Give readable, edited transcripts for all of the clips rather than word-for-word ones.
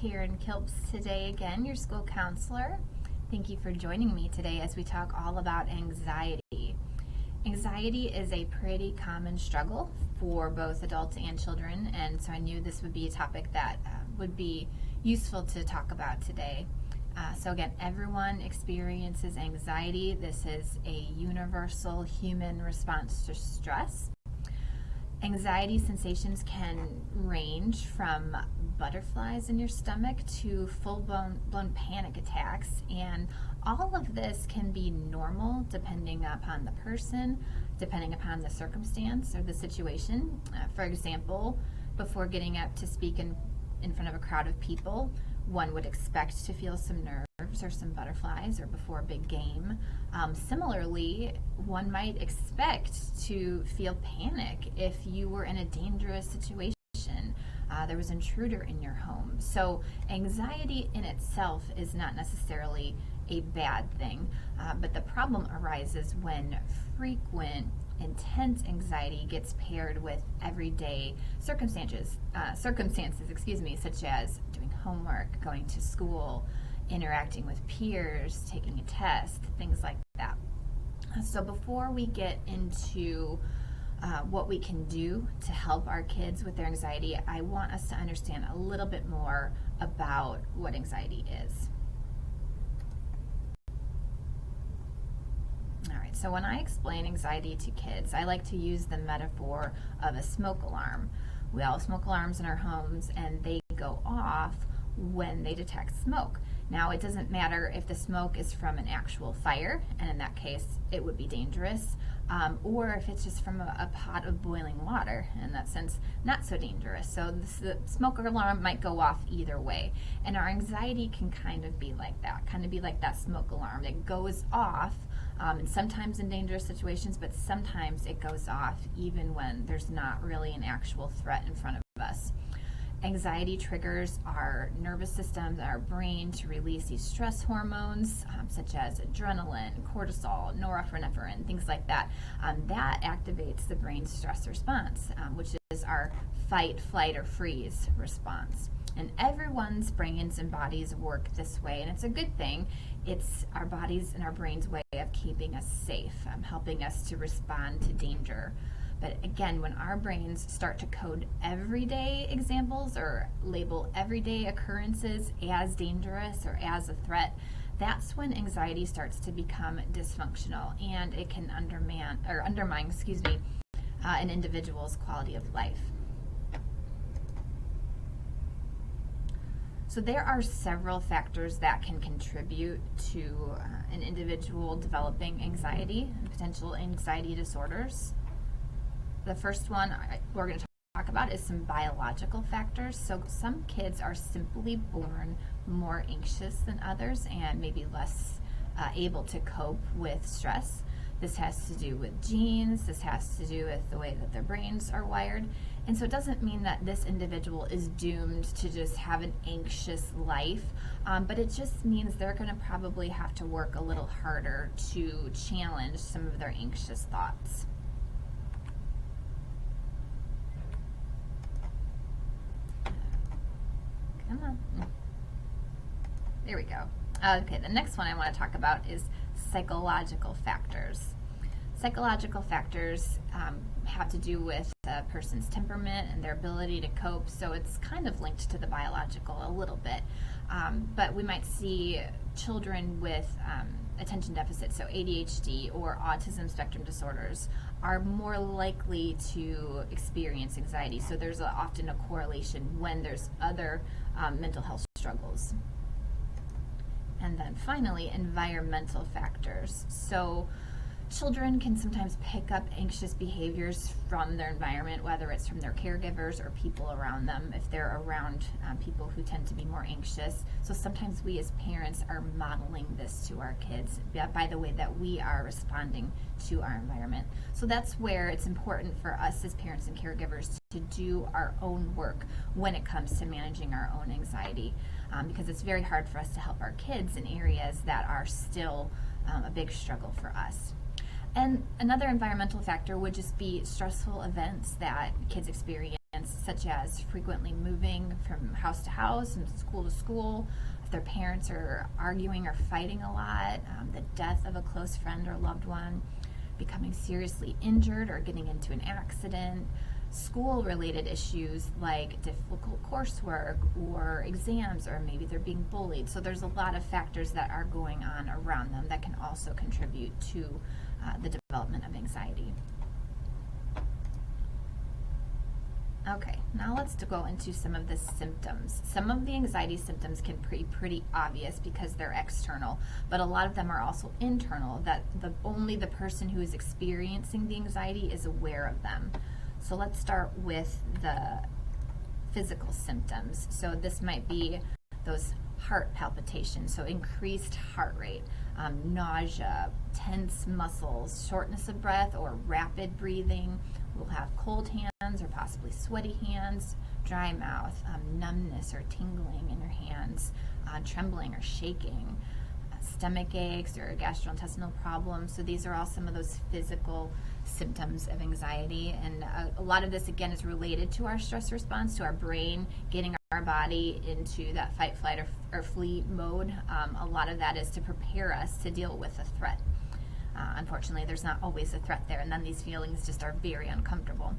Karen Kilps today again, your school counselor. Thank you for joining me today as we talk all about anxiety. Anxiety is a pretty common struggle for both adults and children, and so I knew this would be a topic that would be useful to talk about today. So again, everyone experiences anxiety. This is a universal human response to stress. Anxiety sensations can range from butterflies in your stomach to full-blown panic attacks, and all of this can be normal depending upon the person, depending upon the circumstance or the situation. For example, before getting up to speak in front of a crowd of people, one would expect to feel some nerves or some butterflies, or before a big game. Similarly, one might expect to feel panic if you were in a dangerous situation. There was an intruder in your home. So anxiety in itself is not necessarily a bad thing, but the problem arises when frequent intense anxiety gets paired with everyday circumstances, such as doing homework, going to school, interacting with peers, taking a test, things like that. So before we get into what we can do to help our kids with their anxiety, I want us to understand a little bit more about what anxiety is. So when I explain anxiety to kids, I like to use the metaphor of a smoke alarm. We all have smoke alarms in our homes, and they go off when they detect smoke. Now, it doesn't matter if the smoke is from an actual fire, and in that case, it would be dangerous, or if it's just from a pot of boiling water, in that sense, not so dangerous. So the smoke alarm might go off either way, and our anxiety can kind of be like that smoke alarm. It goes off, and sometimes in dangerous situations, but sometimes it goes off even when there's not really an actual threat in front of us. Anxiety triggers our nervous system, our brain, to release these stress hormones, such as adrenaline, cortisol, norepinephrine, things like that. That activates the brain's stress response, which is our fight, flight, or freeze response. And everyone's brains and bodies work this way, and it's a good thing. It's our bodies and our brain's way of keeping us safe, helping us to respond to danger. But again, when our brains start to code everyday examples or label everyday occurrences as dangerous or as a threat, that's when anxiety starts to become dysfunctional, and it can undermine an individual's quality of life. So there are several factors that can contribute to an individual developing anxiety and potential anxiety disorders. The first one we're going to talk about is some biological factors. So some kids are simply born more anxious than others and maybe less able to cope with stress. This has to do with genes. This has to do with the way that their brains are wired. And so it doesn't mean that this individual is doomed to just have an anxious life, but it just means they're going to probably have to work a little harder to challenge some of their anxious thoughts. Come on. There we go. Okay, the next one I want to talk about is psychological factors. Psychological factors have to do with a person's temperament and their ability to cope, so it's kind of linked to the biological a little bit. But we might see children with attention deficit, so ADHD or autism spectrum disorders, are more likely to experience anxiety. So there's often a correlation when there's other mental health struggles. And then finally, environmental factors. So children can sometimes pick up anxious behaviors from their environment, whether it's from their caregivers or people around them, if they're around people who tend to be more anxious. So sometimes we as parents are modeling this to our kids by the way that we are responding to our environment. So that's where it's important for us as parents and caregivers to do our own work when it comes to managing our own anxiety, because it's very hard for us to help our kids in areas that are still a big struggle for us. And another environmental factor would just be stressful events that kids experience, such as frequently moving from house to house and school to school, if their parents are arguing or fighting a lot, the death of a close friend or loved one, becoming seriously injured or getting into an accident, school-related issues like difficult coursework or exams, or maybe they're being bullied. So there's a lot of factors that are going on around them that can also contribute to the development of anxiety. Okay, now let's go into some of the symptoms. Some of the anxiety symptoms can be pretty obvious because they're external, but a lot of them are also internal, that only the person who is experiencing the anxiety is aware of them. So let's start with the physical symptoms. So this might be those heart palpitations, so increased heart rate, nausea, tense muscles, shortness of breath or rapid breathing. We'll have cold hands or possibly sweaty hands, dry mouth, numbness or tingling in your hands, trembling or shaking, stomach aches or gastrointestinal problems. So these are all some of those physical symptoms of anxiety, and a lot of this again is related to our stress response, to our brain getting our body into that fight, flight, or flee mode. A lot of that is to prepare us to deal with a threat. Unfortunately, there's not always a threat there, and then these feelings just are very uncomfortable.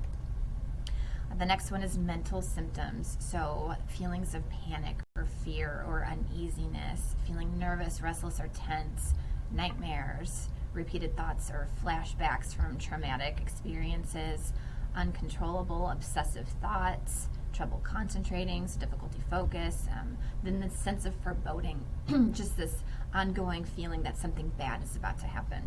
The next one is mental symptoms, so feelings of panic or fear or uneasiness, feeling nervous, restless, or tense, nightmares, repeated thoughts or flashbacks from traumatic experiences, uncontrollable obsessive thoughts, trouble concentrating, so difficulty focus, then the sense of foreboding, just this ongoing feeling that something bad is about to happen.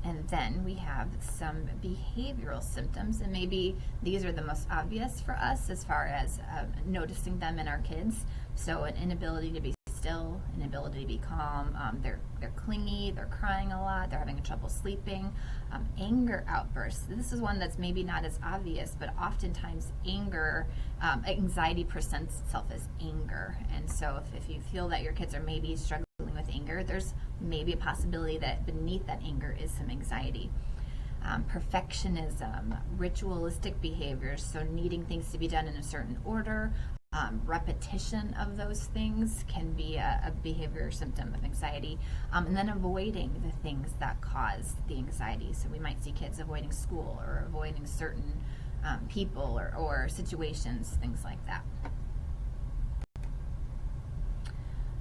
And then we have some behavioral symptoms, and maybe these are the most obvious for us as far as noticing them in our kids. So an inability to be still, inability to be calm, they're clingy, they're crying a lot, they're having trouble sleeping, anger outbursts. This is one that's maybe not as obvious, but oftentimes anxiety presents itself as anger. And so if you feel that your kids are maybe struggling with anger, there's maybe a possibility that beneath that anger is some anxiety. Perfectionism, ritualistic behaviors, so needing things to be done in a certain order, repetition of those things can be a behavior symptom of anxiety, and then avoiding the things that cause the anxiety. So we might see kids avoiding school or avoiding certain people or situations, things like that.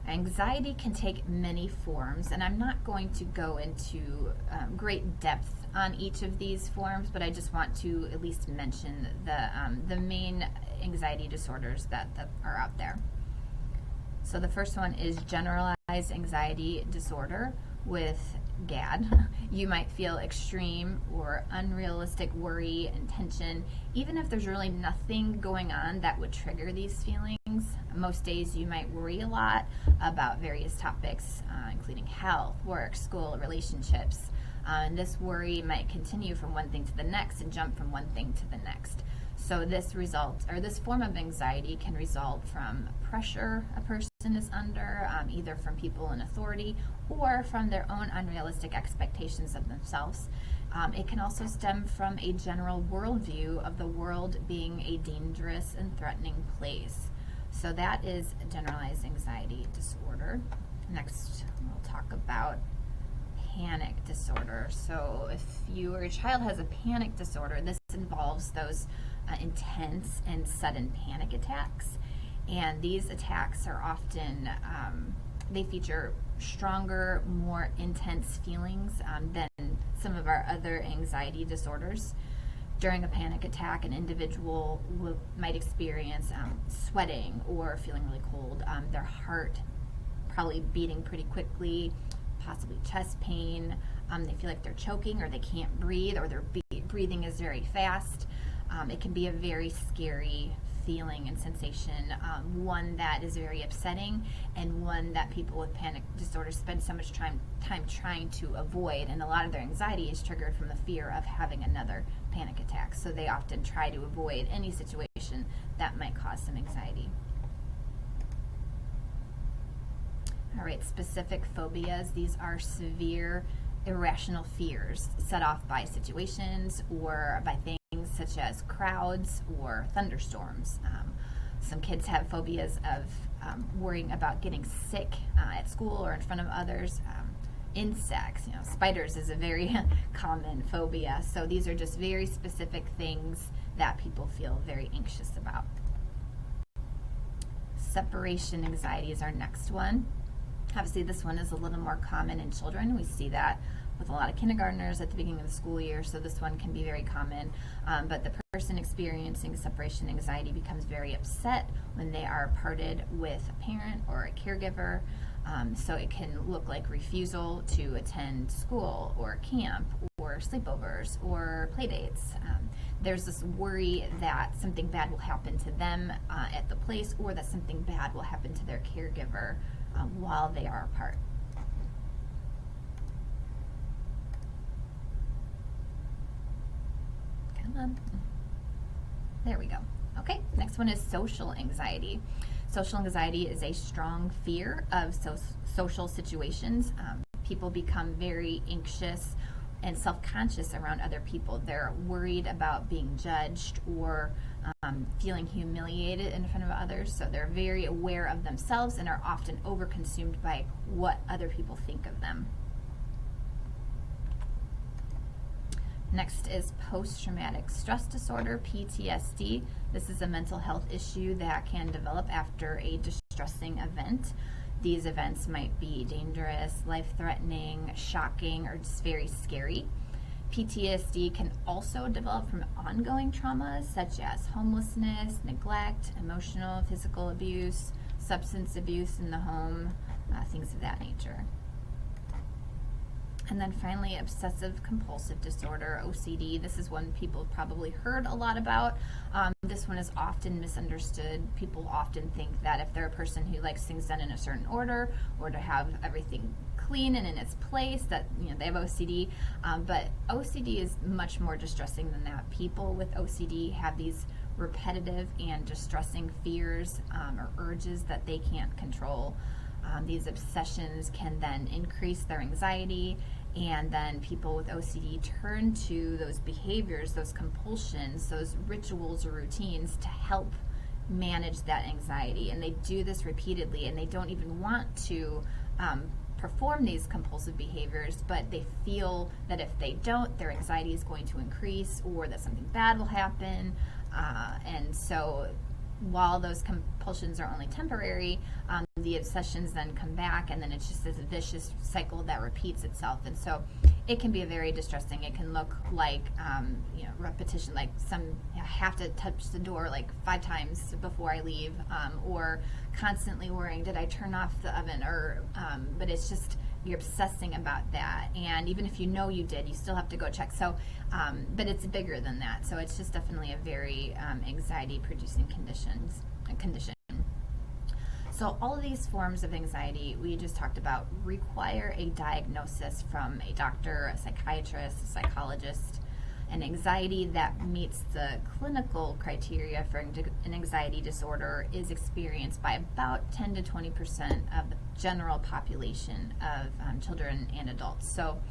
Anxiety can take many forms, and I'm not going to go into great depth on each of these forms, but I just want to at least mention the main anxiety disorders that are out there. So the first one is generalized anxiety disorder with GAD. You might feel extreme or unrealistic worry and tension, even if there's really nothing going on that would trigger these feelings. Most days you might worry a lot about various topics, including health, work, school, relationships. And this worry might continue from one thing to the next and jump from one thing to the next. So this form of anxiety can result from pressure a person is under, either from people in authority or from their own unrealistic expectations of themselves. It can also stem from a general worldview of the world being a dangerous and threatening place. So that is generalized anxiety disorder. Next, we'll talk about panic disorder. So if you or your child has a panic disorder, this involves those intense and sudden panic attacks. And these attacks are often, they feature stronger, more intense feelings than some of our other anxiety disorders. During a panic attack, an individual might experience sweating or feeling really cold, their heart probably beating pretty quickly, possibly chest pain, they feel like they're choking or they can't breathe, or their breathing is very fast. It can be a very scary feeling and sensation, one that is very upsetting, and one that people with panic disorders spend so much time trying to avoid, and a lot of their anxiety is triggered from the fear of having another panic attack. So they often try to avoid any situation that might cause some anxiety. All right, specific phobias. These are severe irrational fears set off by situations or by things such as crowds or thunderstorms. Some kids have phobias of worrying about getting sick at school or in front of others. Insects, spiders is a very common phobia. So these are just very specific things that people feel very anxious about. Separation anxiety is our next one. Obviously, this one is a little more common in children. We see that with a lot of kindergartners at the beginning of the school year, so this one can be very common. But the person experiencing separation anxiety becomes very upset when they are parted with a parent or a caregiver. So it can look like refusal to attend school or camp or sleepovers or play dates. There's this worry that something bad will happen to them at the place, or that something bad will happen to their caregiver while they are apart. Come on. There we go. Okay, next one is social anxiety. Social anxiety is a strong fear of social situations. People become very anxious and self-conscious around other people. They're worried about being judged or feeling humiliated in front of others. So they're very aware of themselves and are often overconsumed by what other people think of them. Next is post-traumatic stress disorder, PTSD. This is a mental health issue that can develop after a distressing event. These events might be dangerous, life-threatening, shocking, or just very scary. PTSD can also develop from ongoing traumas such as homelessness, neglect, emotional, physical abuse, substance abuse in the home, things of that nature. And then finally, obsessive compulsive disorder, OCD. This is one people probably heard a lot about. This one is often misunderstood. People often think that if they're a person who likes things done in a certain order or to have everything clean and in its place, that they have OCD. But OCD is much more distressing than that. People with OCD have these repetitive and distressing fears or urges that they can't control. These obsessions can then increase their anxiety, and then people with OCD turn to those behaviors, those compulsions, those rituals or routines to help manage that anxiety. And they do this repeatedly, and they don't even want to perform these compulsive behaviors, but they feel that if they don't, their anxiety is going to increase or that something bad will happen. And so while those compulsions are only temporary, the obsessions then come back, and then it's just this vicious cycle that repeats itself. And so it can be very distressing. It can look like repetition, like I have to touch the door like 5 times before I leave, or constantly worrying, did I turn off the oven? Or but it's just, you're obsessing about that, and even if you know you did, you still have to go check. So but it's bigger than that, so it's just definitely a very anxiety producing condition. So all of these forms of anxiety we just talked about require a diagnosis from a doctor, a psychiatrist, a psychologist. An anxiety that meets the clinical criteria for an anxiety disorder is experienced by about 10 to 20% of the general population of children and adults. So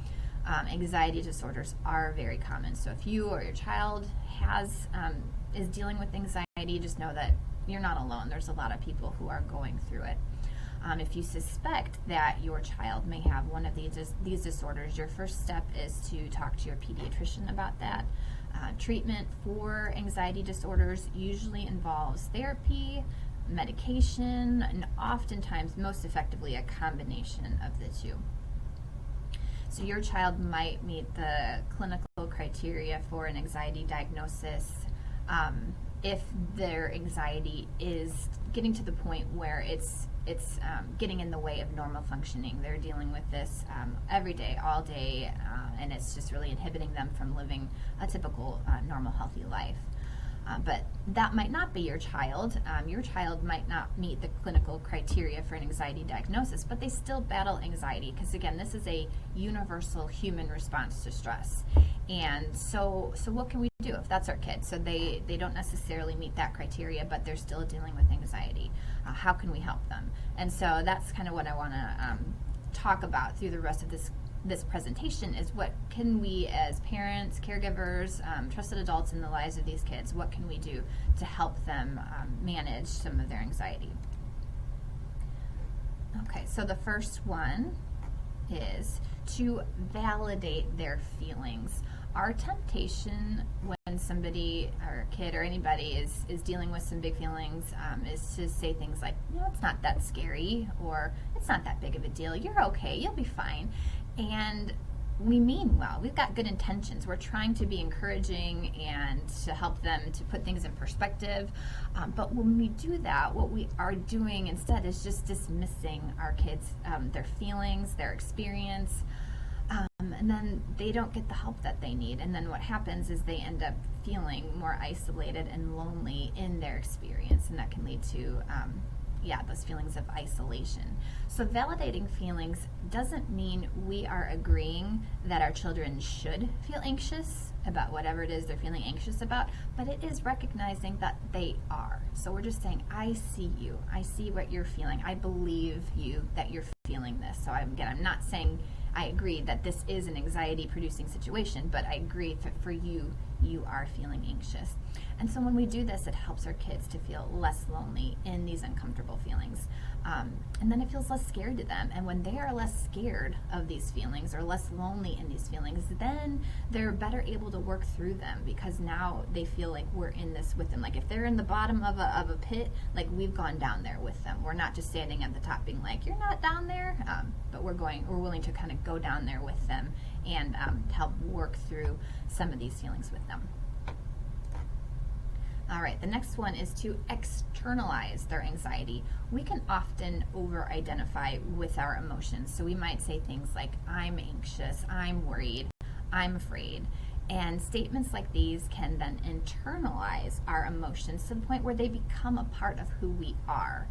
anxiety disorders are very common. So if you or your child is dealing with anxiety, just know that you're not alone. There's a lot of people who are going through it. If you suspect that your child may have one of these disorders, your first step is to talk to your pediatrician about that. Treatment for anxiety disorders usually involves therapy, medication, and oftentimes, most effectively, a combination of the two. So your child might meet the clinical criteria for an anxiety diagnosis if their anxiety is getting to the point where it's getting in the way of normal functioning. They're dealing with this every day, all day, and it's just really inhibiting them from living a typical normal, healthy life. But that might not be your child. Your child might not meet the clinical criteria for an anxiety diagnosis, but they still battle anxiety because, again, this is a universal human response to stress. And so what can we do if that's our kid? So they don't necessarily meet that criteria, but they're still dealing with anxiety. How can we help them? And so that's kind of what I want to talk about through the rest of this this presentation is, what can we as parents, caregivers, trusted adults in the lives of these kids, what can we do to help them manage some of their anxiety? Okay, so the first one is to validate their feelings. Our temptation when somebody or a kid or anybody is dealing with some big feelings is to say things like, it's not that scary, or it's not that big of a deal, you're okay, you'll be fine. And we mean well, we've got good intentions, we're trying to be encouraging and to help them to put things in perspective, but when we do that, what we are doing instead is just dismissing our kids, their feelings, their experience, and then they don't get the help that they need. And then what happens is they end up feeling more isolated and lonely in their experience, and that can lead to those feelings of isolation. So validating feelings doesn't mean we are agreeing that our children should feel anxious about whatever it is they're feeling anxious about, but it is recognizing that they are. So we're just saying, I see you, I see what you're feeling, I believe you that you're feeling this. So I'm not saying I agree that this is an anxiety producing situation, but I agree that for you, you are feeling anxious. And so when we do this, it helps our kids to feel less lonely in these uncomfortable feelings. And then it feels less scary to them. And when they are less scared of these feelings or less lonely in these feelings, then they're better able to work through them, because now they feel like we're in this with them. Like if they're in the bottom of a pit, like we've gone down there with them. We're not just standing at the top being like, you're not down there, but we're willing to kind of go down there with them and help work through some of these feelings with them. All right, the next one is to externalize their anxiety. We can often over-identify with our emotions. So we might say things like, I'm anxious, I'm worried, I'm afraid. And statements like these can then internalize our emotions to the point where they become a part of who we are.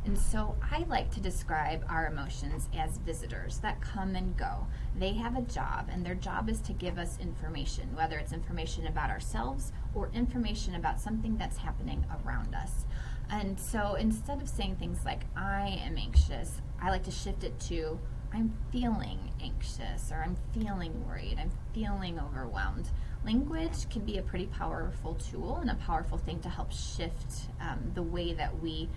And so I like to describe our emotions as visitors that come and go. They have a job, and their job is to give us information, whether it's information about ourselves or information about something that's happening around us. And so instead of saying things like, I am anxious, I like to shift it to, I'm feeling anxious, or I'm feeling worried, I'm feeling overwhelmed. Language can be a pretty powerful tool and a powerful thing to help shift the way that we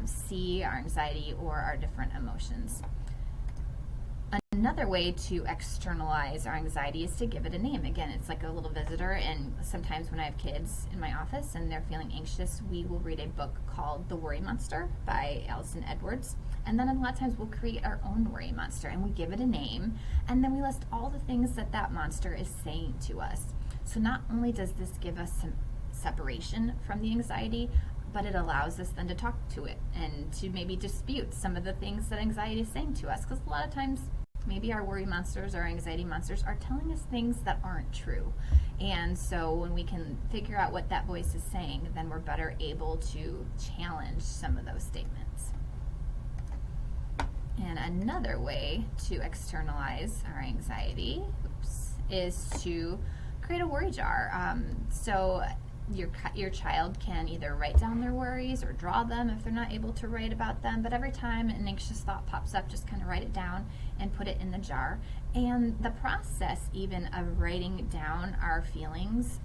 see our anxiety or our different emotions. Another way to externalize our anxiety is to give it a name. Again, it's like a little visitor, and sometimes when I have kids in my office and they're feeling anxious, we will read a book called The Worry Monster by Allison Edwards. And then a lot of times we'll create our own worry monster, and we give it a name, and then we list all the things that that monster is saying to us. So not only does this give us some separation from the anxiety, but it allows us then to talk to it and to maybe dispute some of the things that anxiety is saying to us, because a lot of times maybe our worry monsters or anxiety monsters are telling us things that aren't true. And so when we can figure out what that voice is saying, then we're better able to challenge some of those statements. And another way to externalize our anxiety is to create a worry jar. So your child can either write down their worries or draw them if they're not able to write about them, but every time an anxious thought pops up, just kind of write it down and put it in the jar. And the process even of writing down our feelings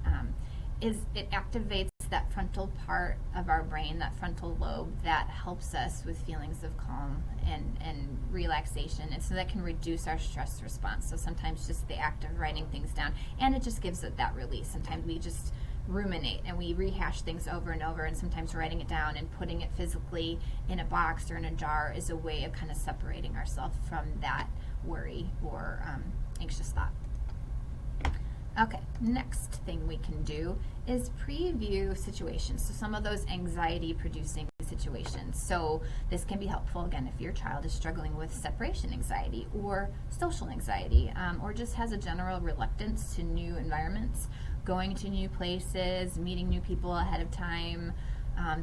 it activates that frontal part of our brain, that frontal lobe, that helps us with feelings of calm and relaxation, and so that can reduce our stress response. So sometimes just the act of writing things down, and it just gives it that release. Sometimes we just ruminate and we rehash things over and over, and sometimes writing it down and putting it physically in a box or in a jar is a way of kind of separating ourselves from that worry or anxious thought. Okay, next thing we can do is preview situations. So some of those anxiety producing situations. So this can be helpful, again, if your child is struggling with separation anxiety or social anxiety, or just has a general reluctance to new environments, going to new places, meeting new people ahead of time.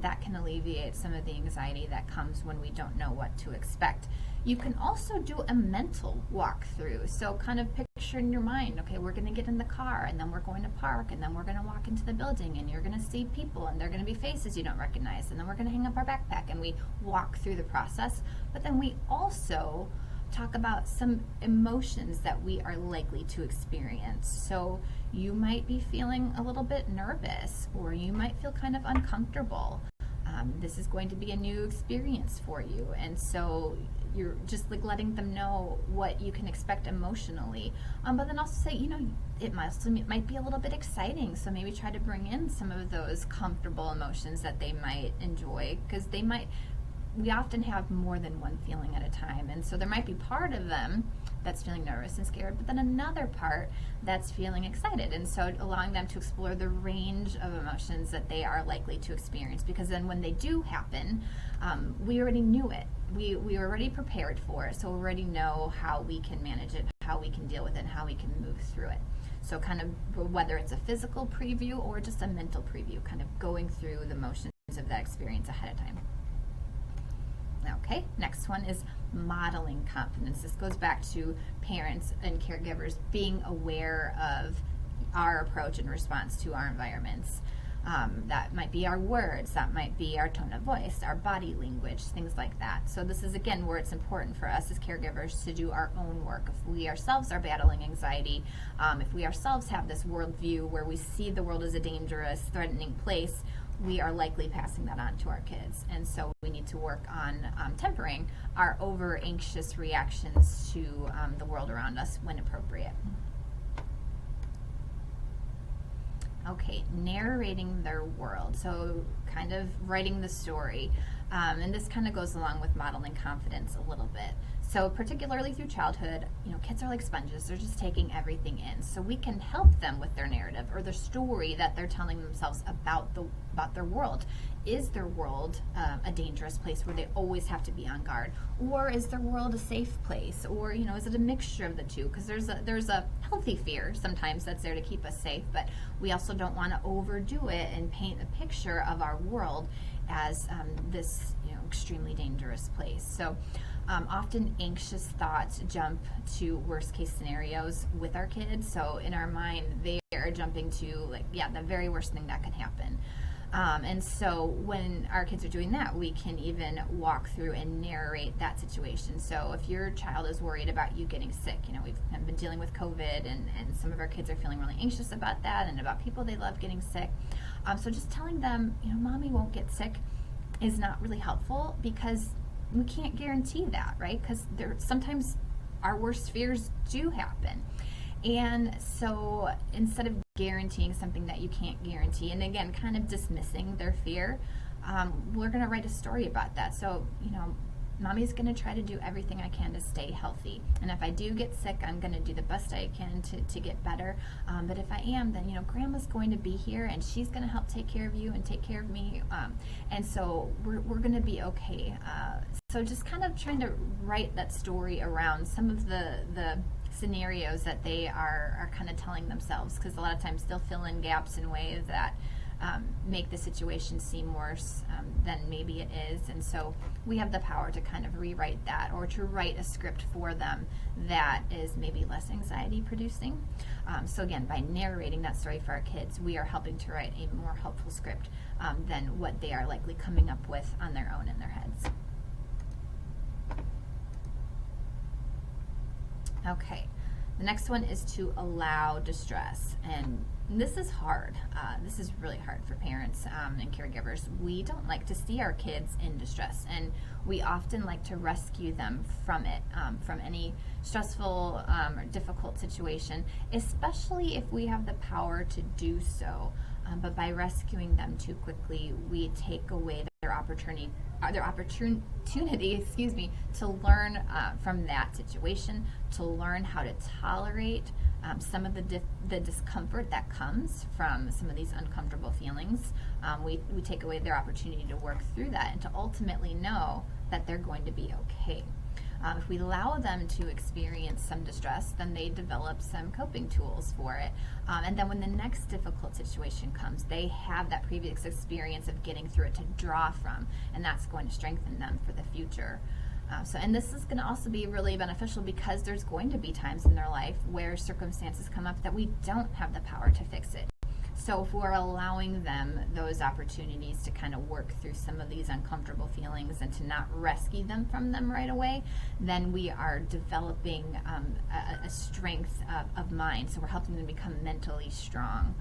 That can alleviate some of the anxiety that comes when we don't know what to expect. You can also do a mental walkthrough. So kind of picture in your mind, okay, we're going to get in the car, and then we're going to park, and then we're going to walk into the building, and you're going to see people, and they're going to be faces you don't recognize, and then we're going to hang up our backpack, and we walk through the process. But then we also talk about some emotions that we are likely to experience. So you might be feeling a little bit nervous, or you might feel kind of uncomfortable. This is going to be a new experience for you, and so you're just like letting them know what you can expect emotionally, but then also say, it might be a little bit exciting, so maybe try to bring in some of those comfortable emotions that they might enjoy, because we often have more than one feeling at a time, and so there might be part of them that's feeling nervous and scared, but then another part that's feeling excited, and so allowing them to explore the range of emotions that they are likely to experience, because then when they do happen, we already knew it. We were already prepared for it, so we already know how we can manage it, how we can deal with it, and how we can move through it. So kind of whether it's a physical preview or just a mental preview, kind of going through the motions of that experience ahead of time. Okay, next one is modeling confidence. This goes back to parents and caregivers being aware of our approach and response to our environments. That might be our words, that might be our tone of voice, our body language, things like that. So this is, again, where it's important for us as caregivers to do our own work. If we ourselves are battling anxiety, if we ourselves have this worldview where we see the world as a dangerous, threatening place, we are likely passing that on to our kids. And so we need to work on tempering our over-anxious reactions to the world around us when appropriate. Okay, narrating their world. So kind of writing the story. And this kind of goes along with modeling confidence a little bit. So particularly through childhood, kids are like sponges. They're just taking everything in. So we can help them with their narrative or the story that they're telling themselves about their world. Is their world a dangerous place where they always have to be on guard? Or is their world a safe place? Or, is it a mixture of the two? Because there's a healthy fear sometimes that's there to keep us safe, but we also don't want to overdo it and paint a picture of our world as this extremely dangerous place. So often anxious thoughts jump to worst case scenarios with our kids. So in our mind, they are jumping to the very worst thing that could happen. And so when our kids are doing that, we can even walk through and narrate that situation. So if your child is worried about you getting sick, we've been dealing with COVID, and some of our kids are feeling really anxious about that and about people they love getting sick. So just telling them, mommy won't get sick is not really helpful, because we can't guarantee that, right? Because sometimes our worst fears do happen. And so instead of guaranteeing something that you can't guarantee, and again, kind of dismissing their fear, we're going to write a story about that. So, mommy's going to try to do everything I can to stay healthy. And if I do get sick, I'm going to do the best I can to get better. But if I am, then, grandma's going to be here, and she's going to help take care of you and take care of me. And so we're going to be okay. So just kind of trying to write that story around some of the scenarios that they are kind of telling themselves, because a lot of times they'll fill in gaps in ways that make the situation seem worse than maybe it is. And so we have the power to kind of rewrite that, or to write a script for them that is maybe less anxiety producing. So again, by narrating that story for our kids, we are helping to write a more helpful script than what they are likely coming up with on their own in their heads. Okay, the next one is to allow distress, and this is hard. This is really hard for parents and caregivers. We don't like to see our kids in distress, and we often like to rescue them from it, from any stressful or difficult situation, especially if we have the power to do so. But by rescuing them too quickly, we take away their opportunity, to learn from that situation, to learn how to tolerate some of the discomfort that comes from some of these uncomfortable feelings. We take away their opportunity to work through that and to ultimately know that they're going to be okay. If we allow them to experience some distress, then they develop some coping tools for it. And then when the next difficult situation comes, they have that previous experience of getting through it to draw from, and that's going to strengthen them for the future. And this is going to also be really beneficial, because there's going to be times in their life where circumstances come up that we don't have the power to fix it. So if we're allowing them those opportunities to kind of work through some of these uncomfortable feelings and to not rescue them from them right away, then we are developing a strength of mind. So we're helping them become mentally strong.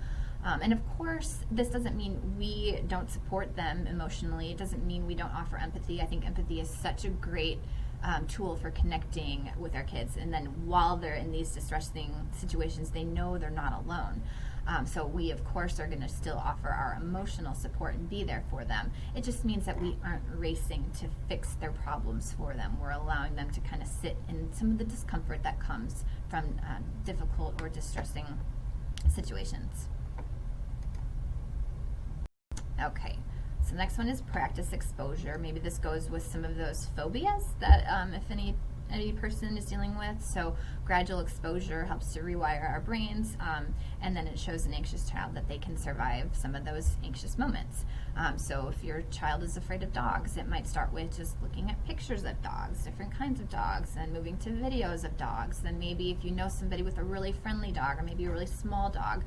And of course, this doesn't mean we don't support them emotionally. It doesn't mean we don't offer empathy. I think empathy is such a great tool for connecting with our kids. And then while they're in these distressing situations, they know they're not alone. So we, of course, are going to still offer our emotional support and be there for them. It just means that we aren't racing to fix their problems for them. We're allowing them to kind of sit in some of the discomfort that comes from difficult or distressing situations. Okay, so the next one is practice exposure. Maybe this goes with some of those phobias that if any person is dealing with. So gradual exposure helps to rewire our brains, and then it shows an anxious child that they can survive some of those anxious moments. So if your child is afraid of dogs, it might start with just looking at pictures of dogs, different kinds of dogs, and moving to videos of dogs. Then maybe if you know somebody with a really friendly dog or maybe a really small dog,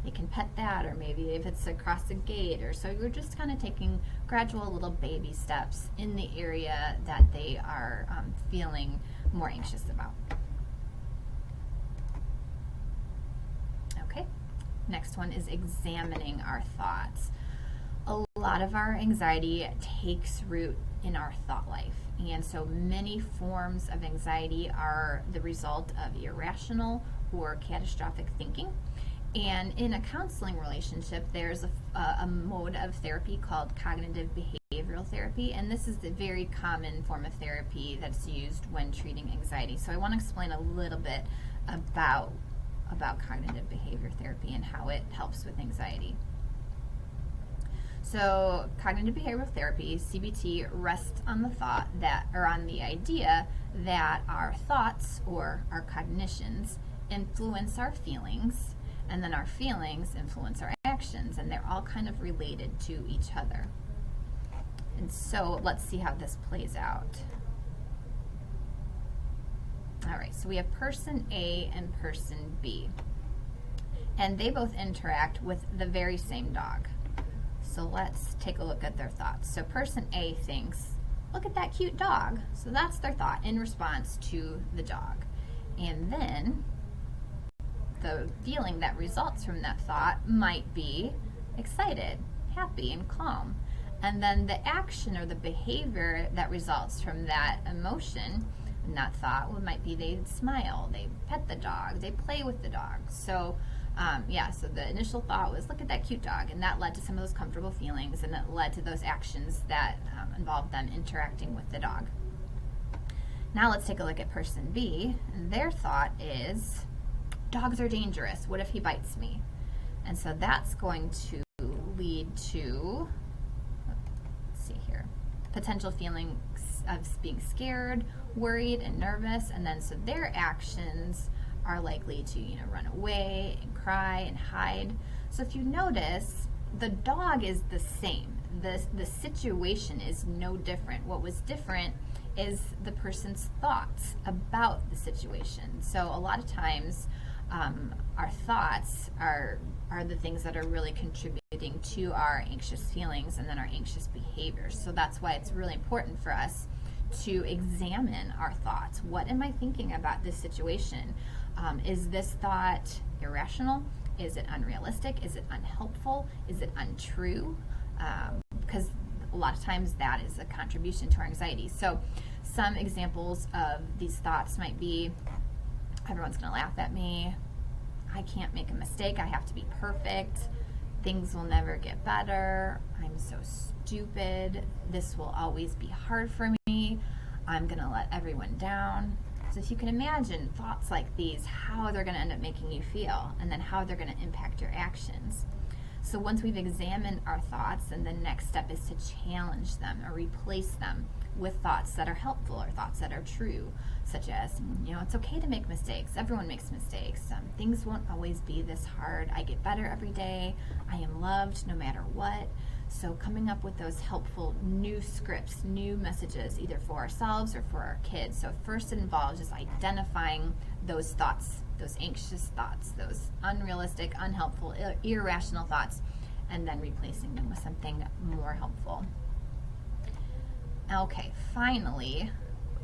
they can pet that, or maybe if it's across a gate, or so you're just kind of taking gradual little baby steps in the area that they are feeling more anxious about. Okay, next one is examining our thoughts. A lot of our anxiety takes root in our thought life, and so many forms of anxiety are the result of irrational or catastrophic thinking. And in a counseling relationship, there's a mode of therapy called cognitive behavioral therapy, and this is the very common form of therapy that's used when treating anxiety. So I want to explain a little bit about cognitive behavior therapy and how it helps with anxiety. So cognitive behavioral therapy, CBT, rests on the thought that, or on the idea that our thoughts or our cognitions influence our feelings, and then our feelings influence our actions, and they're all kind of related to each other. And so let's see how this plays out. All right, so we have person A and person B, and they both interact with the very same dog. So let's take a look at their thoughts. So person A thinks, look at that cute dog. So that's their thought in response to the dog. And then the feeling that results from that thought might be excited, happy, and calm. And then the action or the behavior that results from that emotion and that thought might be they smile, they pet the dog, they play with the dog. So so the initial thought was, look at that cute dog, and that led to some of those comfortable feelings, and it led to those actions that involved them interacting with the dog. Now let's take a look at person B, and their thought is, dogs are dangerous. What if he bites me? And so that's going to lead to, let's see here, potential feelings of being scared, worried, and nervous. And then so their actions are likely to, run away and cry and hide. So if you notice, the dog is the same. The situation is no different. What was different is the person's thoughts about the situation. So a lot of times, our thoughts are the things that are really contributing to our anxious feelings and then our anxious behaviors. So that's why it's really important for us to examine our thoughts. What am I thinking about this situation? Is this thought irrational? Is it unrealistic? Is it unhelpful? Is it untrue? Because a lot of times that is a contribution to our anxiety. So some examples of these thoughts might be, everyone's going to laugh at me. I can't make a mistake. I have to be perfect. Things will never get better. I'm so stupid. This will always be hard for me. I'm going to let everyone down. So if you can imagine thoughts like these, how they're going to end up making you feel, and then how they're going to impact your actions. So once we've examined our thoughts, then the next step is to challenge them or replace them with thoughts that are helpful or thoughts that are true, such as, it's okay to make mistakes. Everyone makes mistakes. Things won't always be this hard. I get better every day. I am loved no matter what. So coming up with those helpful new scripts, new messages, either for ourselves or for our kids. So first it involves just identifying those thoughts those anxious thoughts, those unrealistic, unhelpful, irrational thoughts, and then replacing them with something more helpful. Okay, finally,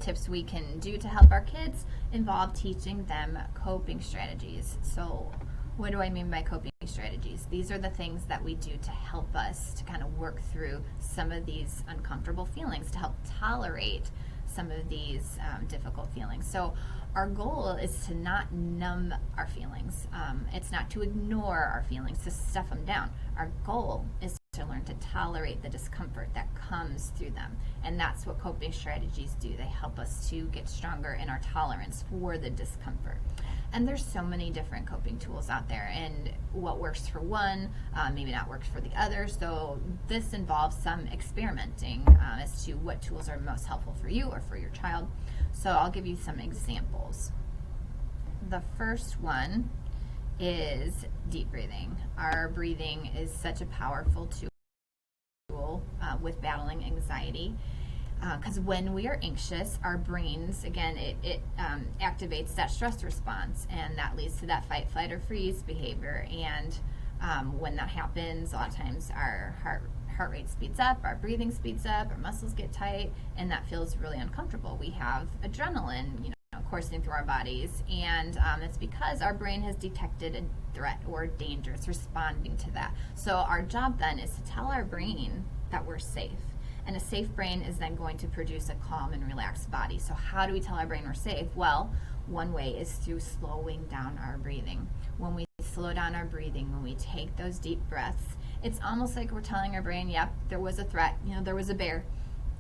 tips we can do to help our kids involve teaching them coping strategies. So what do I mean by coping strategies? These are the things that we do to help us to kind of work through some of these uncomfortable feelings, to help tolerate some of these difficult feelings. So our goal is to not numb our feelings. It's not to ignore our feelings, to stuff them down. Our goal is to learn to tolerate the discomfort that comes through them. And that's what coping strategies do. They help us to get stronger in our tolerance for the discomfort. And there's so many different coping tools out there, and what works for one maybe not works for the other. So this involves some experimenting as to what tools are most helpful for you or for your child. So I'll give you some examples. The first one is deep breathing. Our breathing is such a powerful tool with battling anxiety. Because when we are anxious, our brains, again, it activates that stress response, and that leads to that fight, flight, or freeze behavior. And when that happens, a lot of times our heart rate speeds up, our breathing speeds up, our muscles get tight, and that feels really uncomfortable. We have adrenaline, coursing through our bodies, and it's because our brain has detected a threat or danger. It's responding to that. So our job then is to tell our brain that we're safe. And a safe brain is then going to produce a calm and relaxed body. So how do we tell our brain we're safe? Well, one way is through slowing down our breathing. When we slow down our breathing, when we take those deep breaths, it's almost like we're telling our brain, yep, there was a threat, there was a bear,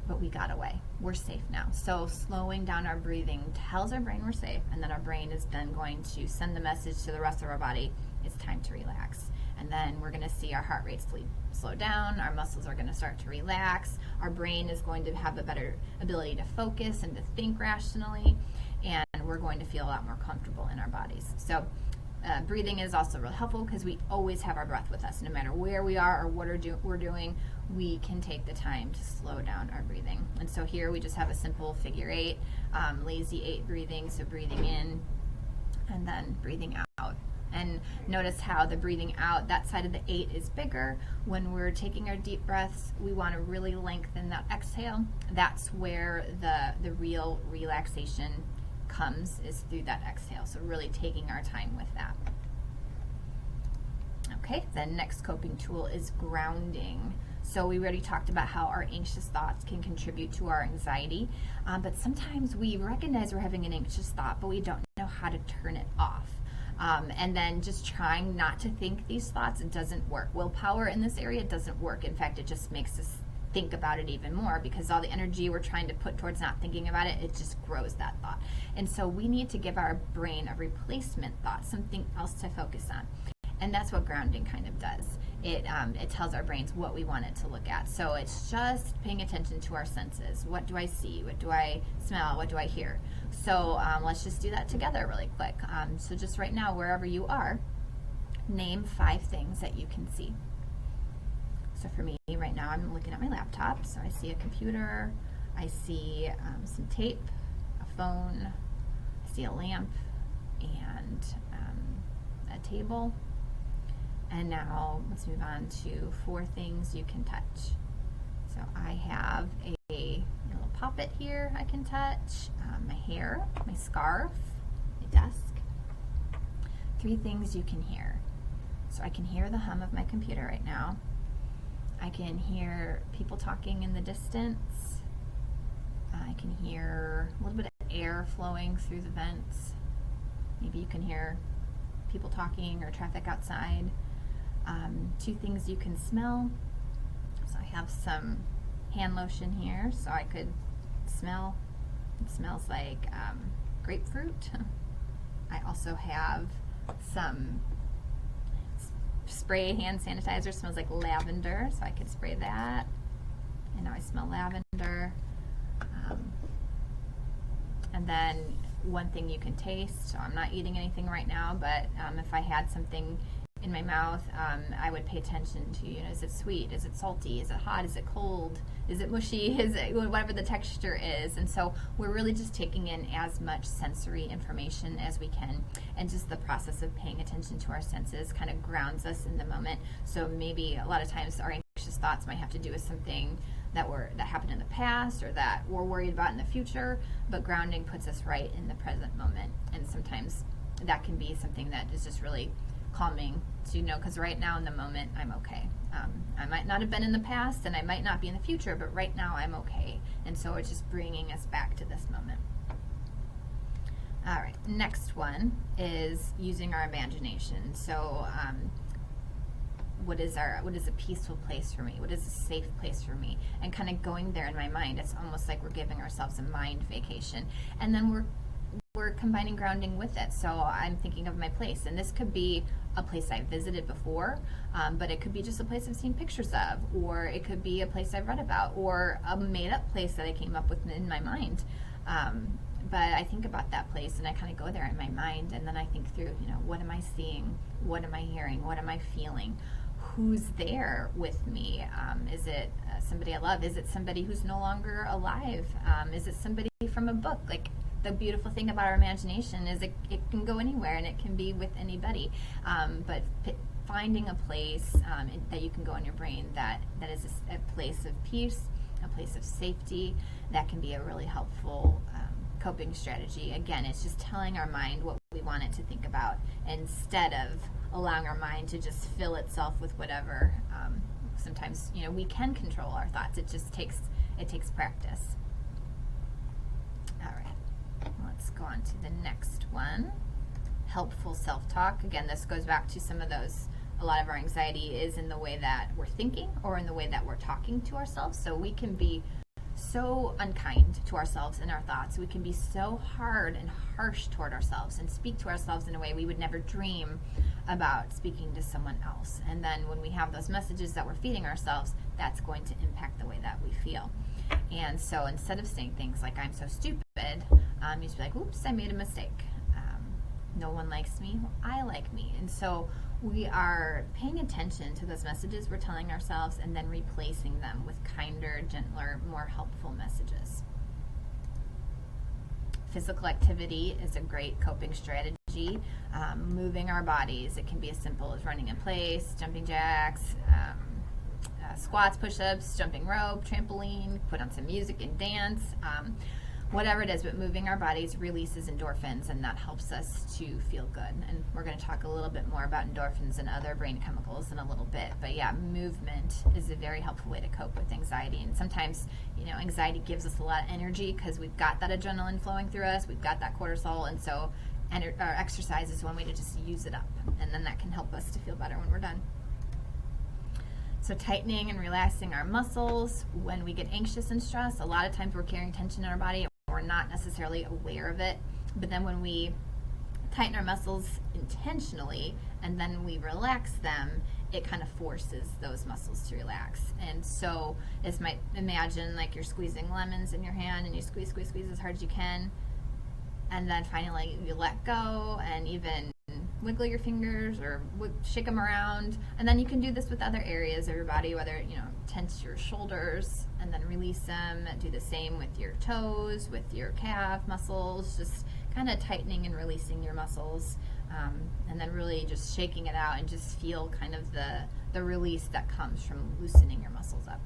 but we got away. We're safe now. So slowing down our breathing tells our brain we're safe, and then our brain is then going to send the message to the rest of our body, it's time to relax. And then we're going to see our heart rate slow down, our muscles are going to start to relax, our brain is going to have a better ability to focus and to think rationally, and we're going to feel a lot more comfortable in our bodies. So breathing is also really helpful because we always have our breath with us. No matter where we are or what we're doing, we can take the time to slow down our breathing. And so here we just have a simple figure 8, lazy 8 breathing, so breathing in and then breathing out. And notice how the breathing out, that side of the 8 is bigger. When we're taking our deep breaths, we want to really lengthen that exhale. That's where the real relaxation comes, is through that exhale. So really taking our time with that. Okay, the next coping tool is grounding. So we already talked about how our anxious thoughts can contribute to our anxiety, but sometimes we recognize we're having an anxious thought, but we don't know how to turn it off. And then just trying not to think these thoughts, it doesn't work. Willpower in this area doesn't work. In fact, it just makes us think about it even more, because all the energy we're trying to put towards not thinking about it, it just grows that thought. And so we need to give our brain a replacement thought, something else to focus on. And that's what grounding kind of does. It tells our brains what we want it to look at. So it's just paying attention to our senses. What do I see? What do I smell? What do I hear? So let's just do that together really quick. So just right now, wherever you are, name 5 things that you can see. So for me, right now, I'm looking at my laptop. So I see a computer, I see some tape, a phone, I see a lamp, and a table. And now let's move on to 4 things you can touch. So I have a little poppet here I can touch, my hair, my scarf, my desk. 3 things you can hear. So I can hear the hum of my computer right now. I can hear people talking in the distance. I can hear a little bit of air flowing through the vents. Maybe you can hear people talking or traffic outside. 2 things you can smell. So I have some hand lotion here, so I could smell. It smells like grapefruit. I also have some spray hand sanitizer. It smells like lavender, so I could spray that. And now I smell lavender. And then one thing you can taste. So I'm not eating anything right now, but if I had something in my mouth, I would pay attention to, is it sweet? Is it salty? Is it hot? Is it cold? Is it mushy? Is it whatever the texture is? And so we're really just taking in as much sensory information as we can, and just the process of paying attention to our senses kind of grounds us in the moment. So maybe a lot of times our anxious thoughts might have to do with something that happened in the past or that we're worried about in the future, but grounding puts us right in the present moment. And sometimes that can be something that is just really calming to know, because right now in the moment I'm okay. I might not have been in the past and I might not be in the future, but right now I'm okay. And so it's just bringing us back to this moment. All right, next one is using our imagination. So what is a peaceful place for me? What is a safe place for me? And kind of going there in my mind. It's almost like we're giving ourselves a mind vacation. And then we're combining grounding with it. So I'm thinking of my place, and this could be a place I visited before, but it could be just a place I've seen pictures of, or it could be a place I've read about, or a made-up place that I came up with in my mind. But I think about that place, and I kind of go there in my mind, and then I think through, what am I seeing? What am I hearing? What am I feeling? Who's there with me? Is it somebody I love? Is it somebody who's no longer alive? Is it somebody from a book? Like, the beautiful thing about our imagination is it can go anywhere, and it can be with anybody. But finding a place that you can go in your brain that is a place of peace, a place of safety, that can be a really helpful coping strategy. Again, it's just telling our mind what we want it to think about, instead of allowing our mind to just fill itself with whatever. Sometimes, we can control our thoughts. It just takes practice. All right, let's go on to the next one. Helpful self-talk. Again, this goes back to some of those. A lot of our anxiety is in the way that we're thinking or in the way that we're talking to ourselves. So we can be so unkind to ourselves and our thoughts. We can be so hard and harsh toward ourselves and speak to ourselves in a way we would never dream about speaking to someone else. And then when we have those messages that we're feeding ourselves, that's going to impact the way that we feel. And so instead of saying things like, I'm so stupid, you just be like, oops, I made a mistake. No one likes me, well, I like me. And so we are paying attention to those messages we're telling ourselves, and then replacing them with kinder, gentler, more helpful messages. Physical activity is a great coping strategy. Moving our bodies, it can be as simple as running in place, jumping jacks, squats, push-ups, jumping rope, trampoline, put on some music and dance. Whatever it is, but moving our bodies releases endorphins, and that helps us to feel good. And we're going to talk a little bit more about endorphins and other brain chemicals in a little bit. But yeah, movement is a very helpful way to cope with anxiety. And sometimes, anxiety gives us a lot of energy because we've got that adrenaline flowing through us, we've got that cortisol, and so exercise is one way to just use it up. And then that can help us to feel better when we're done. So tightening and relaxing our muscles. When we get anxious and stressed, a lot of times we're carrying tension in our body. We're not necessarily aware of it, but then when we tighten our muscles intentionally and then we relax them, it kind of forces those muscles to relax. And so this might imagine like you're squeezing lemons in your hand, and you squeeze as hard as you can, and then finally you let go and even wiggle your fingers or shake them around. And then you can do this with other areas of your body, whether, tense your shoulders and then release them. Do the same with your toes, with your calf muscles, just kind of tightening and releasing your muscles. And then really just shaking it out and just feel kind of the release that comes from loosening your muscles up.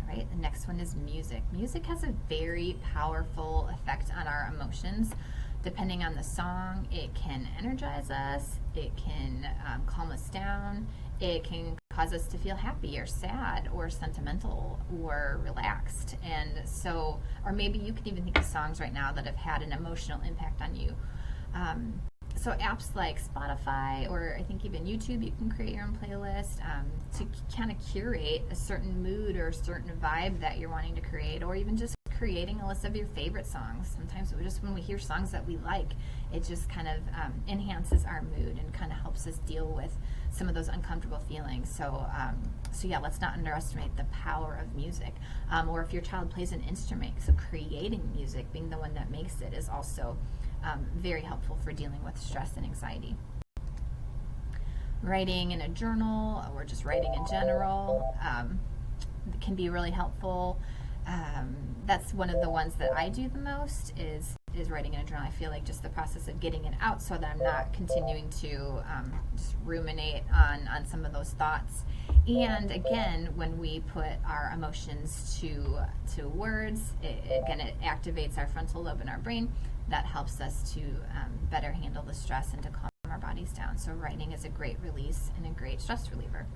Right? The next one is music. Music has a very powerful effect on our emotions. Depending on the song, it can energize us, it can calm us down, it can cause us to feel happy or sad or sentimental or relaxed. And so, or maybe you can even think of songs right now that have had an emotional impact on you. So apps like Spotify, or I think even YouTube, you can create your own playlist to kind of curate a certain mood or a certain vibe that you're wanting to create, or even just creating a list of your favorite songs. Sometimes when we hear songs that we like, it just kind of enhances our mood and kind of helps us deal with some of those uncomfortable feelings. So yeah, let's not underestimate the power of music. Or if your child plays an instrument, so creating music, being the one that makes it, is also very helpful for dealing with stress and anxiety. Writing in a journal or just writing in general can be really helpful. That's one of the ones that I do the most is writing in a journal. I feel like just the process of getting it out so that I'm not continuing to just ruminate on some of those thoughts. And again, when we put our emotions to words, it activates our frontal lobe in our brain. That helps us to better handle the stress and to calm our bodies down. So writing is a great release and a great stress reliever.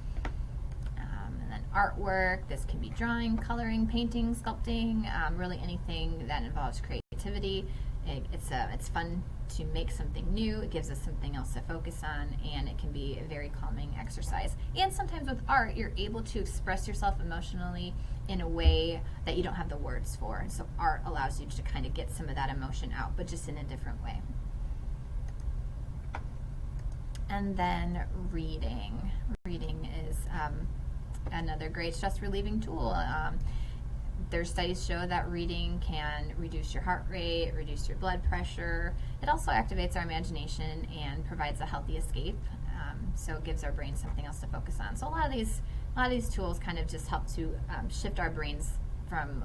And then artwork, this can be drawing, coloring, painting, sculpting, really anything that involves creativity. It's fun to make something new. It gives us something else to focus on, and it can be a very calming exercise. And sometimes with art, you're able to express yourself emotionally in a way that you don't have the words for. And so art allows you to kind of get some of that emotion out, but just in a different way. And then reading. Reading is another great stress relieving tool. Their studies show that reading can reduce your heart rate, reduce your blood pressure. It also activates our imagination and provides a healthy escape. So it gives our brain something else to focus on. So a lot of these tools kind of just help to shift our brains from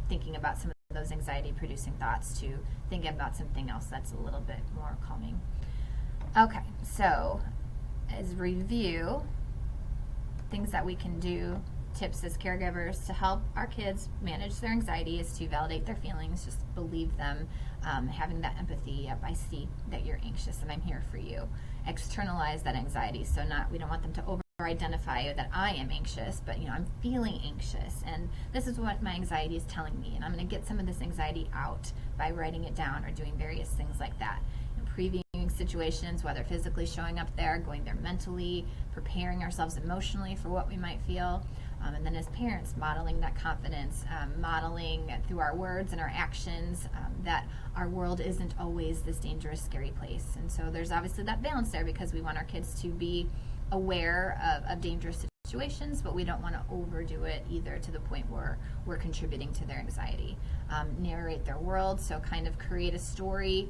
thinking about some of those anxiety-producing thoughts to thinking about something else that's a little bit more calming. Okay, so as review, things that we can do, tips as caregivers to help our kids manage their anxiety is to validate their feelings, just believe them, having that empathy. Yep, I see that you're anxious and I'm here for you. Externalize that anxiety, so we don't want them to over-identify that I am anxious, but I'm feeling anxious and this is what my anxiety is telling me, and I'm going to get some of this anxiety out by writing it down or doing various things like that. Previewing situations, whether physically showing up there, going there mentally, preparing ourselves emotionally for what we might feel, and then as parents, modeling that confidence, modeling through our words and our actions that our world isn't always this dangerous, scary place. And so there's obviously that balance there because we want our kids to be aware of dangerous situations, but we don't want to overdo it either to the point where we're contributing to their anxiety. Narrate their world, so kind of create a story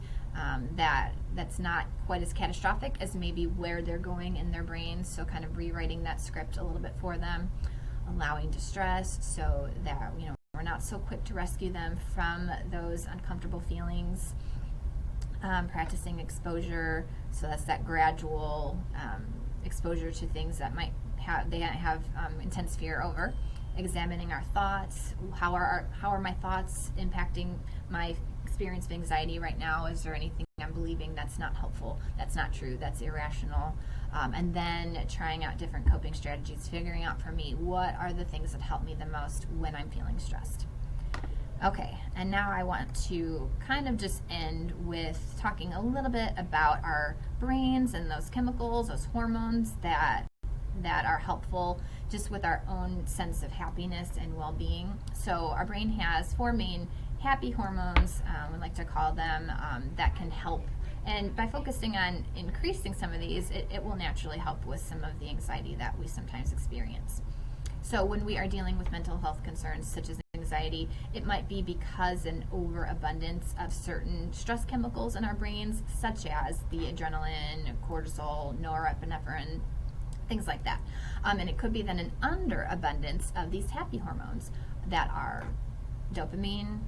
that's not quite as catastrophic as maybe where they're going in their brains, so kind of rewriting that script a little bit for them. Allowing distress, so that we're not so quick to rescue them from those uncomfortable feelings. Practicing exposure, so that's that gradual exposure to things that might have intense fear over. Examining our thoughts. How are my thoughts impacting my experience of anxiety right now? Is there anything I'm believing that's not helpful, that's not true, that's irrational? And then trying out different coping strategies, figuring out for me what are the things that help me the most when I'm feeling stressed. Okay, and now I want to kind of just end with talking a little bit about our brains and those chemicals, those hormones that are helpful just with our own sense of happiness and well-being. So our brain has 4 main happy hormones, we like to call them, that can help. And by focusing on increasing some of these, it will naturally help with some of the anxiety that we sometimes experience. So when we are dealing with mental health concerns such as anxiety, it might be because an overabundance of certain stress chemicals in our brains, such as the adrenaline, cortisol, norepinephrine, things like that. And it could be then an underabundance of these happy hormones that are dopamine,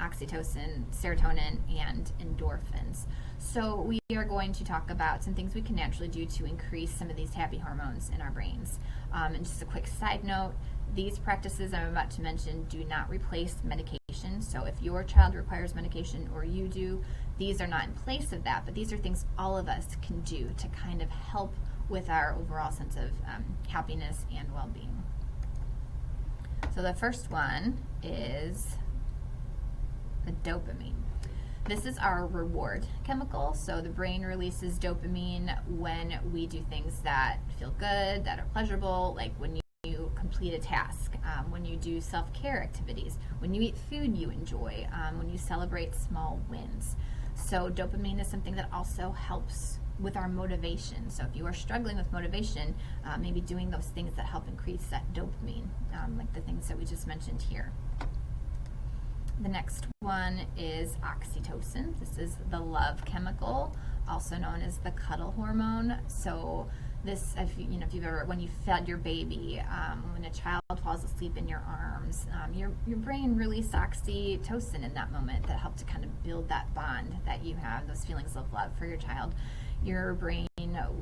oxytocin, serotonin, and endorphins. So we are going to talk about some things we can naturally do to increase some of these happy hormones in our brains. And just a quick side note, these practices I'm about to mention do not replace medication. So if your child requires medication or you do, these are not in place of that, but these are things all of us can do to kind of help with our overall sense of happiness and well-being. So the first one is the dopamine. This is our reward chemical. So the brain releases dopamine when we do things that feel good, that are pleasurable, like when you complete a task, when you do self-care activities, when you eat food you enjoy, when you celebrate small wins. So dopamine is something that also helps with our motivation. So if you are struggling with motivation, maybe doing those things that help increase that dopamine, like the things that we just mentioned here. The next one is oxytocin. This is the love chemical, also known as the cuddle hormone. So this, if you've ever, when you fed your baby, when a child falls asleep in your arms, your brain released oxytocin in that moment that helped to kind of build that bond that you have, those feelings of love for your child. Your brain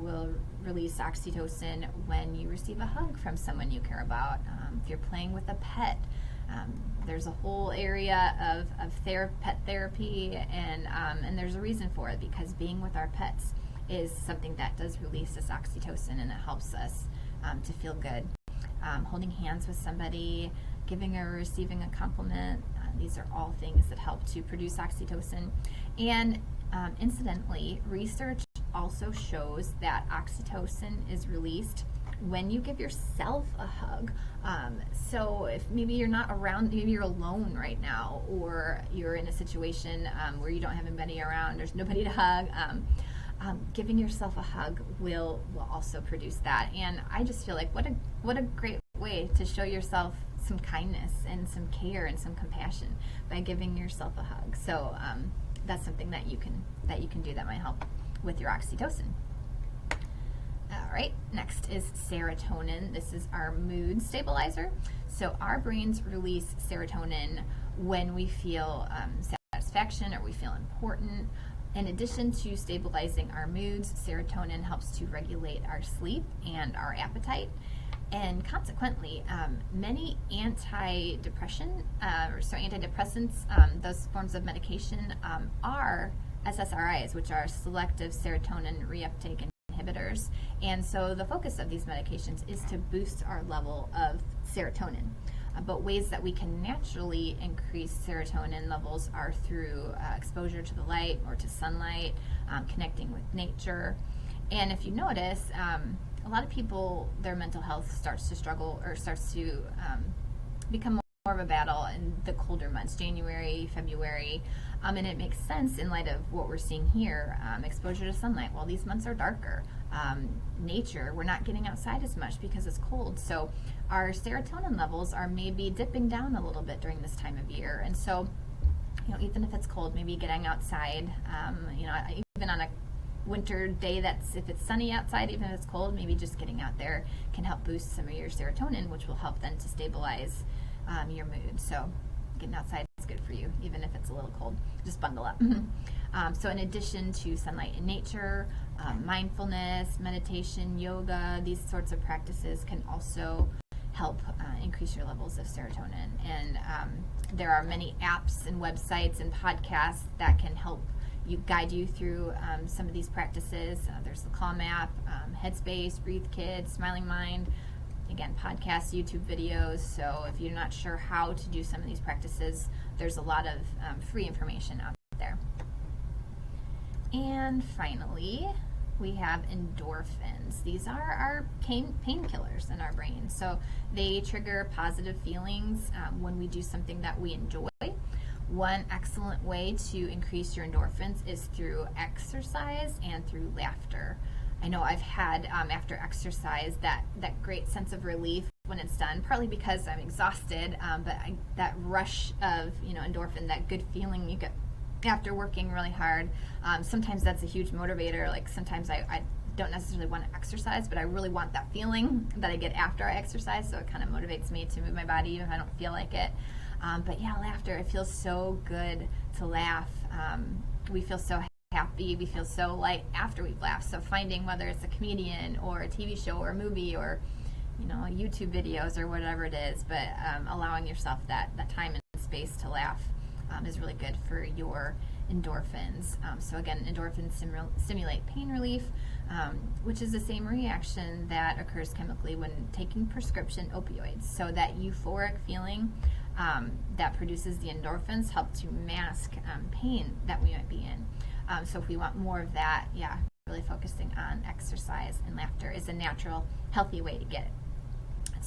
will release oxytocin when you receive a hug from someone you care about. If you're playing with a pet, there's a whole area of pet therapy, and there's a reason for it, because being with our pets is something that does release this oxytocin, and it helps us to feel good. Holding hands with somebody, giving or receiving a compliment, these are all things that help to produce oxytocin. And incidentally, research also shows that oxytocin is released when you give yourself a hug. So if maybe you're not around, maybe you're alone right now, or you're in a situation where you don't have anybody around, there's nobody to hug, giving yourself a hug will also produce that. And I just feel like what a great way to show yourself some kindness and some care and some compassion by giving yourself a hug. So that's something that you can do that might help with your oxytocin. All right, next is serotonin. This is our mood stabilizer. So our brains release serotonin when we feel satisfaction or we feel important. In addition to stabilizing our moods, serotonin helps to regulate our sleep and our appetite. And consequently, many antidepressants, those forms of medication, are SSRIs, which are selective serotonin reuptake inhibitors. And so the focus of these medications is to boost our level of serotonin. But ways that we can naturally increase serotonin levels are through exposure to the light or to sunlight, connecting with nature. And if you notice, a lot of people, their mental health starts to struggle or starts to become more of a battle in the colder months, January, February. And it makes sense in light of what we're seeing here, exposure to sunlight. Well, these months are darker. Nature, we're not getting outside as much because it's cold. So our serotonin levels are maybe dipping down a little bit during this time of year. And so, even if it's cold, maybe getting outside, even on a winter day, if it's sunny outside, even if it's cold, maybe just getting out there can help boost some of your serotonin, which will help then to stabilize your mood. So getting outside is good for you, even if it's a little cold. Just bundle up. So in addition to sunlight and nature, mindfulness, meditation, yoga, these sorts of practices can also help increase your levels of serotonin. And there are many apps and websites and podcasts that can help guide you through some of these practices. There's the Calm app, Headspace, Breathe Kids, Smiling Mind. Again, podcasts, YouTube videos. So if you're not sure how to do some of these practices, there's a lot of free information out there. And finally, we have endorphins. These are our painkillers in our brain. So they trigger positive feelings when we do something that we enjoy. One excellent way to increase your endorphins is through exercise and through laughter. I know I've had, after exercise, that great sense of relief when it's done, partly because I'm exhausted, but that rush of endorphin, that good feeling you get after working really hard. Sometimes that's a huge motivator. Like sometimes I don't necessarily want to exercise, but I really want that feeling that I get after I exercise, so it kind of motivates me to move my body even if I don't feel like it. But yeah, laughter, it feels so good to laugh. We feel so happy, we feel so light after we've laughed. So finding whether it's a comedian or a TV show or a movie or YouTube videos or whatever it is, but allowing yourself that time and space to laugh is really good for your endorphins. So again, endorphins stimulate pain relief, which is the same reaction that occurs chemically when taking prescription opioids. So that euphoric feeling that produces the endorphins help to mask pain that we might be in. So if we want more of that, really focusing on exercise and laughter is a natural, healthy way to get it.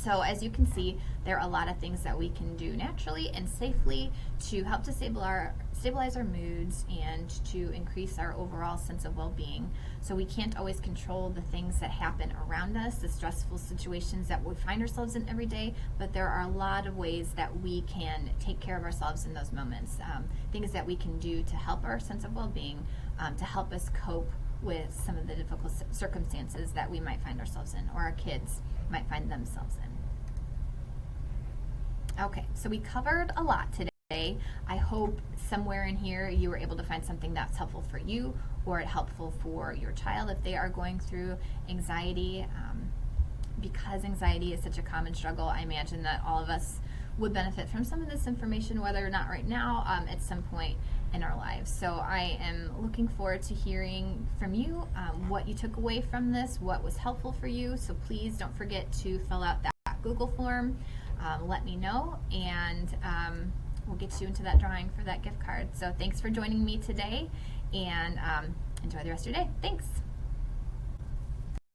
So as you can see, there are a lot of things that we can do naturally and safely to help to stabilize our moods and to increase our overall sense of well-being. So we can't always control the things that happen around us, the stressful situations that we find ourselves in every day, but there are a lot of ways that we can take care of ourselves in those moments. Things that we can do to help our sense of well-being, to help us cope with some of the difficult circumstances that we might find ourselves in, or our kids might find themselves in. Okay, so we covered a lot today. I hope somewhere in here you were able to find something that's helpful for you or helpful for your child if they are going through anxiety. Because anxiety is such a common struggle, I imagine that all of us would benefit from some of this information, whether or not right now, at some point in our lives. So I am looking forward to hearing from you what you took away from this, what was helpful for you. So please don't forget to fill out that Google form. Let me know, and we'll get you into that drawing for that gift card. So thanks for joining me today, and enjoy the rest of your day. Thanks.